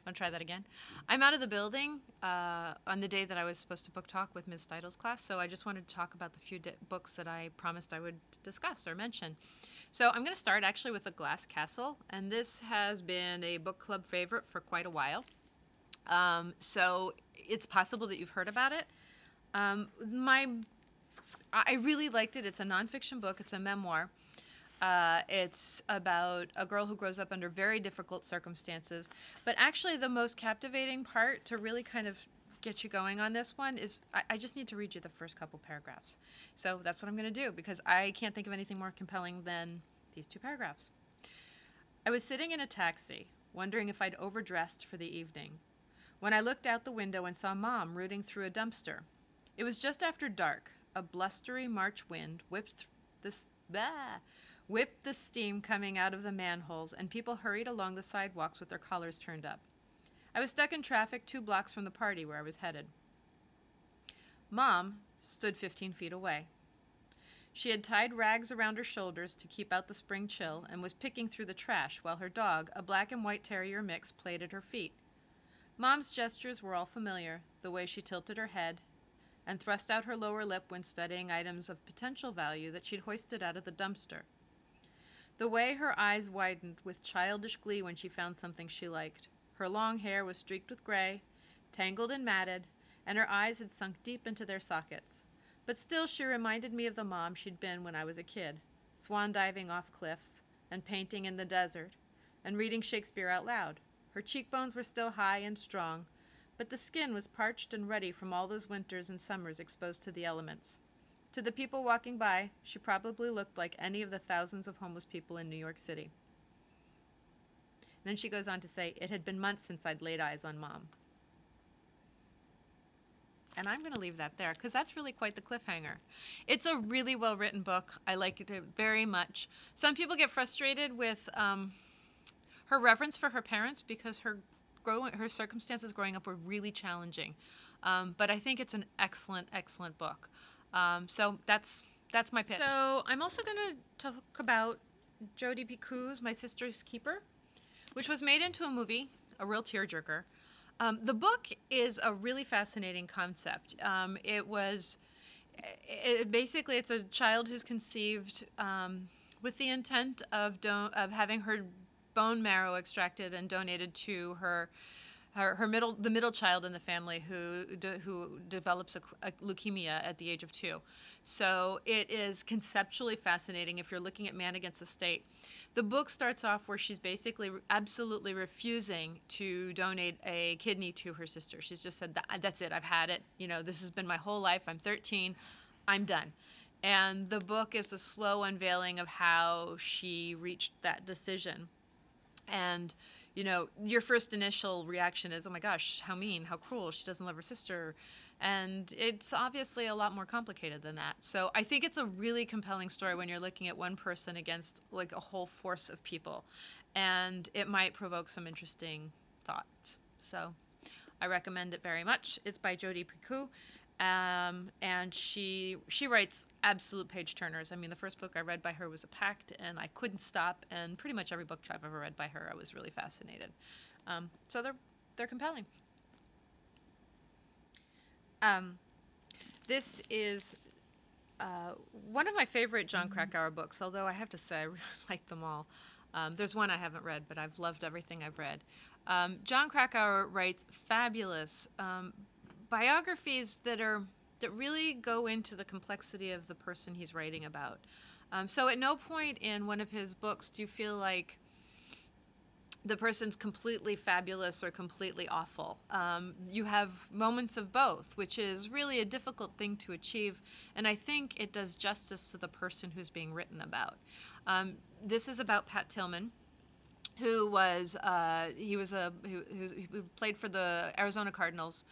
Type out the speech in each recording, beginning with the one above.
Want to try that again? I'm out of the building on the day that I was supposed to book talk with Ms. Steidl's class, so I just wanted to talk about the few books that I promised I would discuss or mention. So I'm going to start actually with A Glass Castle, and this has been a book club favorite for quite a while. So it's possible that you've heard about it. I really liked it. It's a nonfiction book. It's a memoir. It's about a girl who grows up under very difficult circumstances. But actually, the most captivating part to really kind of get you going on this one is I just need to read you the first couple paragraphs. So that's what I'm going to do because I can't think of anything more compelling than these two paragraphs. I was sitting in a taxi, wondering if I'd overdressed for the evening, when I looked out the window and saw Mom rooting through a dumpster. It was just after dark. A blustery March wind whipped the steam coming out of the manholes, and people hurried along the sidewalks with their collars turned up. I was stuck in traffic 2 blocks from the party where I was headed. Mom stood 15 feet away. She had tied rags around her shoulders to keep out the spring chill and was picking through the trash while her dog, a black and white terrier mix, played at her feet. Mom's gestures were all familiar, the way she tilted her head and thrust out her lower lip when studying items of potential value that she'd hoisted out of the dumpster. The way her eyes widened with childish glee when she found something she liked. Her long hair was streaked with gray, tangled and matted, and her eyes had sunk deep into their sockets. But still she reminded me of the mom she'd been when I was a kid, swan diving off cliffs, and painting in the desert, and reading Shakespeare out loud. Her cheekbones were still high and strong, but the skin was parched and ruddy from all those winters and summers exposed to the elements. To the people walking by, she probably looked like any of the thousands of homeless people in New York City. And then she goes on to say, it had been months since I'd laid eyes on Mom. And I'm going to leave that there because that's really quite the cliffhanger. It's a really well-written book. I like it very much. Some people get frustrated with her reverence for her parents because her circumstances growing up were really challenging. But I think it's an excellent, excellent book. So that's my pitch. So I'm also going to talk about Jodi Picoult's My Sister's Keeper, which was made into a movie, a real tearjerker. The book is a really fascinating concept. Basically it's a child who's conceived with the intent of having her bone marrow extracted and donated to the middle child in the family who develops a leukemia at the age of 2. So it is conceptually fascinating if you're looking at Man Against the State. The book starts off where she's basically absolutely refusing to donate a kidney to her sister. She's just said, that's it, I've had it. You know, this has been my whole life. I'm 13. I'm done. And the book is a slow unveiling of how she reached that decision. And, you know, your first initial reaction is, oh my gosh, how mean, how cruel, she doesn't love her sister. And it's obviously a lot more complicated than that. So I think it's a really compelling story when you're looking at one person against like a whole force of people. And it might provoke some interesting thought. So I recommend it very much. It's by Jodi Picoult. And she writes absolute page turners. I mean, the first book I read by her was A Pact, and I couldn't stop. And pretty much every book I've ever read by her, I was really fascinated. So they're compelling. This is one of my favorite Jon Krakauer books, although I have to say I really like them all. There's one I haven't read, but I've loved everything I've read. Jon Krakauer writes fabulous biographies that really go into the complexity of the person he's writing about. So at no point in one of his books do you feel like the person's completely fabulous or completely awful. You have moments of both, which is really a difficult thing to achieve, and I think it does justice to the person who's being written about. This is about Pat Tillman, who was who played for the Arizona Cardinals.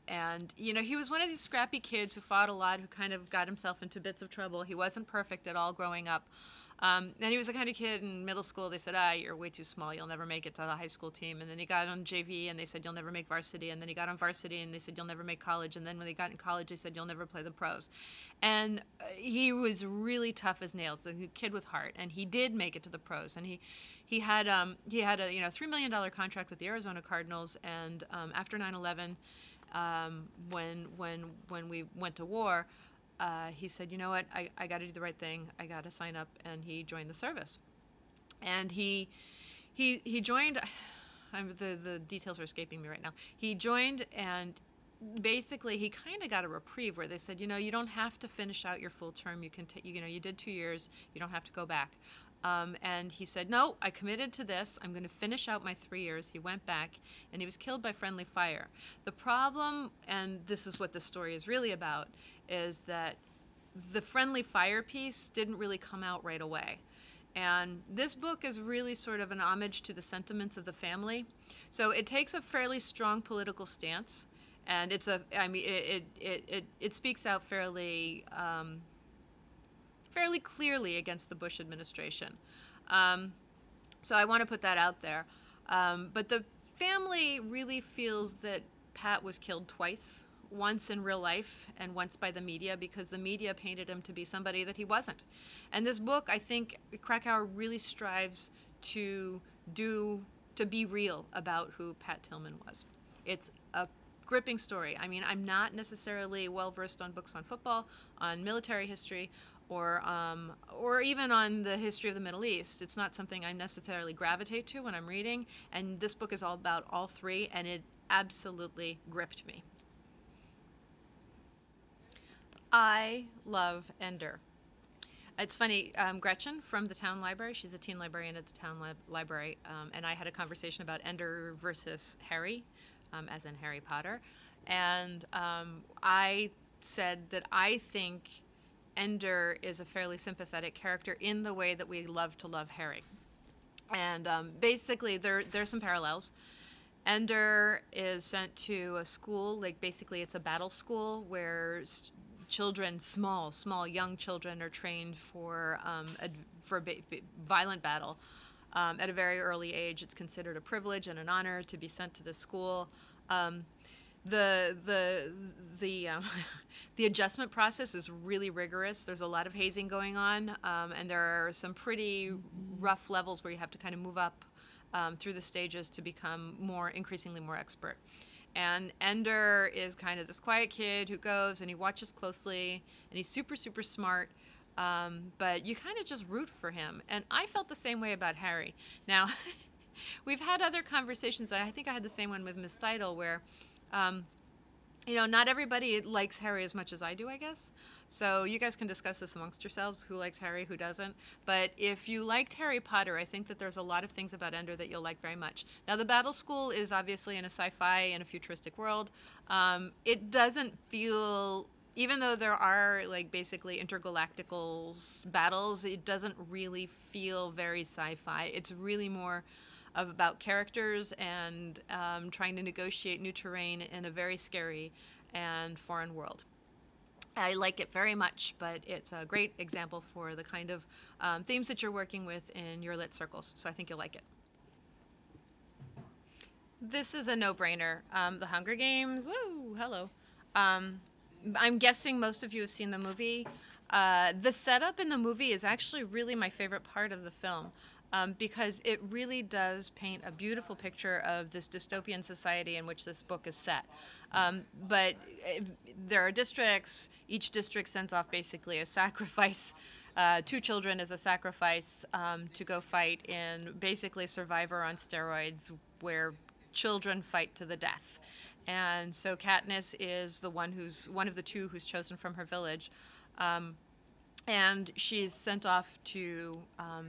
And, you know, he was one of these scrappy kids who fought a lot, who kind of got himself into bits of trouble. He wasn't perfect at all growing up. And he was the kind of kid in middle school, they said, you're way too small, you'll never make it to the high school team. And then he got on JV, and they said, you'll never make varsity. And then he got on varsity, and they said, you'll never make college. And then when they got in college, they said, you'll never play the pros. And he was really tough as nails, the kid with heart. And he did make it to the pros. And he had a $3 million contract with the Arizona Cardinals. And after 9/11, when we went to war, he said, you know what, I got to do the right thing. I got to sign up, and he joined the service. And he joined. The details are escaping me right now. He joined, and basically he kind of got a reprieve where they said, you don't have to finish out your full term. You can you did 2 years. You don't have to go back. And he said, no, I committed to this. I'm going to finish out my 3 years. He went back, and he was killed by friendly fire. The problem, and this is what the story is really about, is that the friendly fire piece didn't really come out right away. And this book is really sort of an homage to the sentiments of the family. So it takes a fairly strong political stance, and it speaks out fairly clearly against the Bush administration. So I want to put that out there. But the family really feels that Pat was killed twice. Once in real life and once by the media, because the media painted him to be somebody that he wasn't. And this book, I think Krakauer really strives to be real about who Pat Tillman was. It's a gripping story. I mean, I'm not necessarily well versed on books on football, on military history, or even on the history of the Middle East. It's not something I necessarily gravitate to when I'm reading, and this book is all about all three, and it absolutely gripped me. I love Ender. It's funny, Gretchen from the town library, she's a teen librarian at the town library, and I had a conversation about Ender versus Harry, as in Harry Potter. And I said that I think Ender is a fairly sympathetic character in the way that we love to love Harry. And basically, there's some parallels. Ender is sent to a school, like basically it's a battle school where children, small young children, are trained for violent battle. At a very early age, it's considered a privilege and an honor to be sent to this school. The adjustment process is really rigorous. There's a lot of hazing going on, and there are some pretty rough levels where you have to kind of move up through the stages to become increasingly more expert. And Ender is kind of this quiet kid who goes and he watches closely, and he's super, super smart, but you kind of just root for him. And I felt the same way about Harry. Now, we've had other conversations. I think I had the same one with Miss Steidl, where, not everybody likes Harry as much as I do, I guess. So you guys can discuss this amongst yourselves, who likes Harry, who doesn't. But if you liked Harry Potter, I think that there's a lot of things about Ender that you'll like very much. Now, the battle school is obviously in a sci-fi and a futuristic world. It doesn't feel, even though there are like basically intergalactical battles, it doesn't really feel very sci-fi. It's really more about characters and trying to negotiate new terrain in a very scary and foreign world. I like it very much, but it's a great example for the kind of themes that you're working with in your lit circles, so I think you'll like it. This is a no-brainer. The Hunger Games, woo, hello. I'm guessing most of you have seen the movie. The setup in the movie is actually really my favorite part of the film. Because it really does paint a beautiful picture of this dystopian society in which this book is set. But there are districts. Each district sends off basically a sacrifice, 2 children as a sacrifice to go fight in basically Survivor on steroids, where children fight to the death. And so Katniss is the one of the 2 who's chosen from her village. And she's sent off to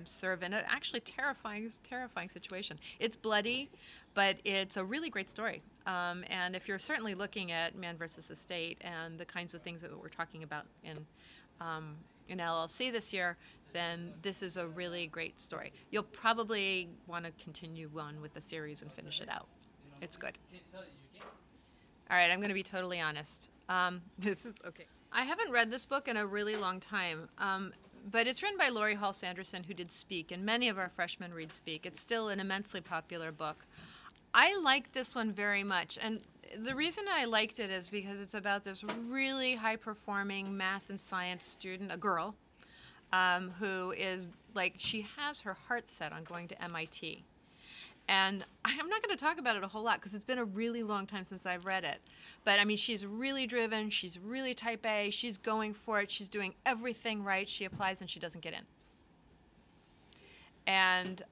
serve in an actually terrifying situation. It's bloody, but it's a really great story. And if you're certainly looking at Man versus Estate and the kinds of things that we're talking about in LLC this year, then this is a really great story. You'll probably want to continue on with the series and finish it out. It's good. All right, I'm going to be totally honest. This is okay. I haven't read this book in a really long time. But it's written by Laurie Hall Sanderson, who did Speak, and many of our freshmen read Speak. It's still an immensely popular book. I like this one very much, and the reason I liked it is because it's about this really high-performing math and science student, a girl, who is, like, she has her heart set on going to MIT. And I'm not going to talk about it a whole lot because it's been a really long time since I've read it. But, I mean, she's really driven. She's really type A. She's going for it. She's doing everything right. She applies and she doesn't get in. And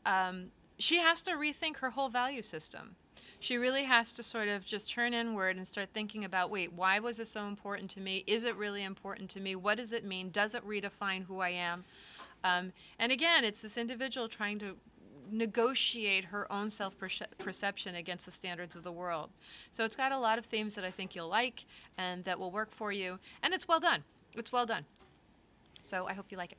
she has to rethink her whole value system. She really has to sort of just turn inward and start thinking about, wait, why was this so important to me? Is it really important to me? What does it mean? Does it redefine who I am? And again, it's this individual trying to negotiate her own self-perception against the standards of the world. So it's got a lot of themes that I think you'll like and that will work for you. And it's well done. It's well done. So I hope you like it.